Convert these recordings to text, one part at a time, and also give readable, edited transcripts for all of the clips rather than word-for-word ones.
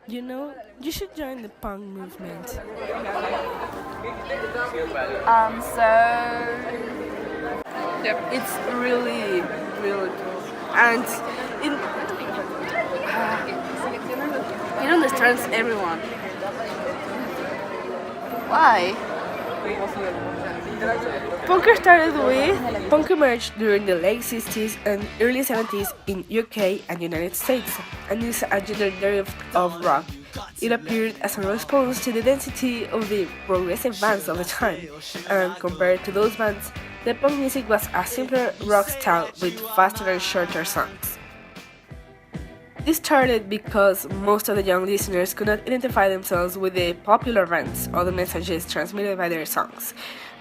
You know, you should join the punk movement. So it's really, really cool. And it, it understands everyone. Why? Punk emerged during the late 60s and early 70s in UK and United States and is a gender derivative of rock. It appeared as a response to the density of the progressive bands of the time, and compared to those bands, the punk music was a simpler rock style with faster and shorter songs. This started because most of the young listeners could not identify themselves with the popular bands or the messages transmitted by their songs.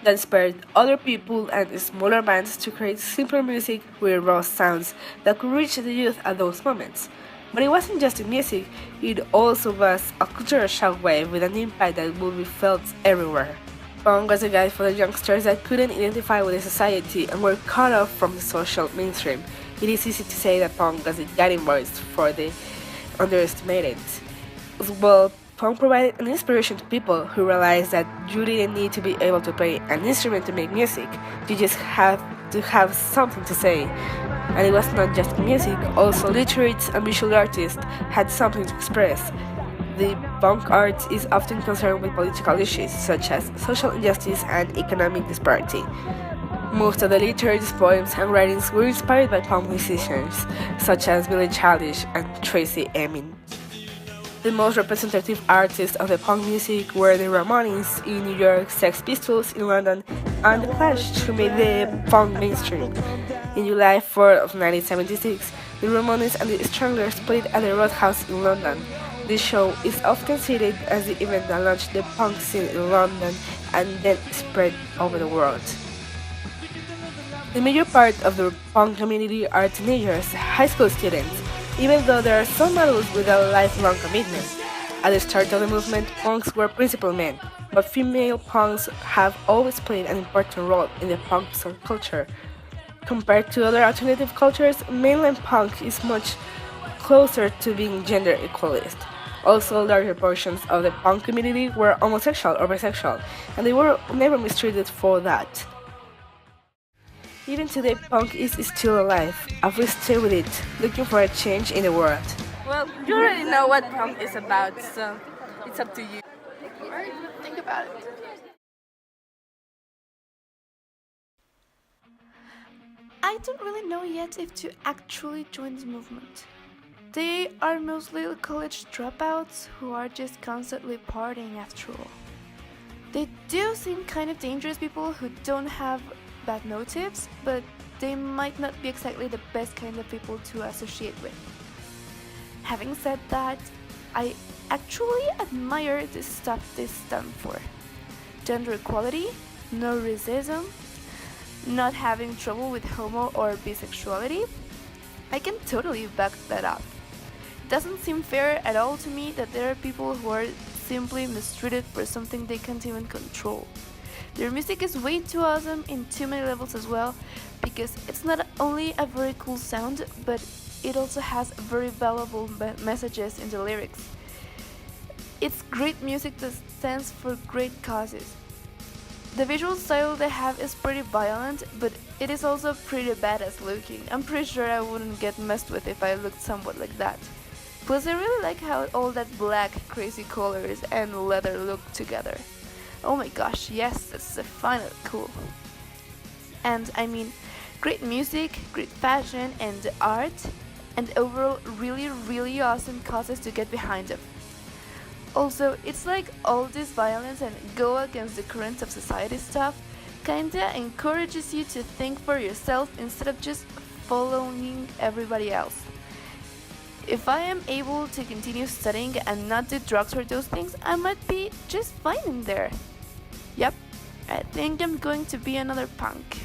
That inspired other people and smaller bands to create simpler music with raw sounds that could reach the youth at those moments. But it wasn't just in music, it also was a cultural shockwave with an impact that would be felt everywhere. Punk was a guide for the youngsters that couldn't identify with the society and were cut off from the social mainstream. It is easy to say that punk was a guiding voice for the underestimated. As well, punk provided an inspiration to people who realized that you didn't need to be able to play an instrument to make music, you just have to have something to say. And it was not just music, also literates and visual artists had something to express. The punk art is often concerned with political issues such as social injustice and economic disparity. Most of the literary poems and writings were inspired by punk musicians such as Billie Eilish and Tracy Emin. The most representative artists of the punk music were the Ramones in New York, Sex Pistols in London, and The Clash, who made the punk mainstream. In July 4th of 1976, the Ramones and the Stranglers played at the Roadhouse in London. This show is often cited as the event that launched the punk scene in London and then spread over the world. The major part of the punk community are teenagers, high school students, even though there are some adults with a lifelong commitment. At the start of the movement, punks were principal men, but female punks have always played an important role in the punk subculture. Compared to other alternative cultures, mainland punk is much closer to being gender equalist. Also, larger portions of the punk community were homosexual or bisexual, and they were never mistreated for that. Even today, punk is still alive, and we stay with it, looking for a change in the world. Well, you already know what punk is about, so it's up to you. Think about it. I don't really know yet if to actually join the movement. They are mostly college dropouts who are just constantly partying after all. They do seem kind of dangerous people who don't have bad motives, but they might not be exactly the best kind of people to associate with. Having said that, I actually admire the stuff they stand for. Gender equality, no racism, not having trouble with homo or bisexuality. I can totally back that up. Doesn't seem fair at all to me that there are people who are simply mistreated for something they can't even control. Their music is way too awesome in too many levels as well, because it's not only a very cool sound, but it also has very valuable messages in the lyrics. It's great music that stands for great causes. The visual style they have is pretty violent, but it is also pretty badass looking. I'm pretty sure I wouldn't get messed with if I looked somewhat like that. Plus, I really like how all that black, crazy colors and leather look together. Oh my gosh, yes, that's finally cool. And I mean, great music, great fashion and art, and overall really, really awesome causes to get behind them. Also, it's like all this violence and go against the current of society stuff kinda encourages you to think for yourself instead of just following everybody else. If I am able to continue studying and not do drugs or those things, I might be just fine in there. Yep, I think I'm going to be another punk.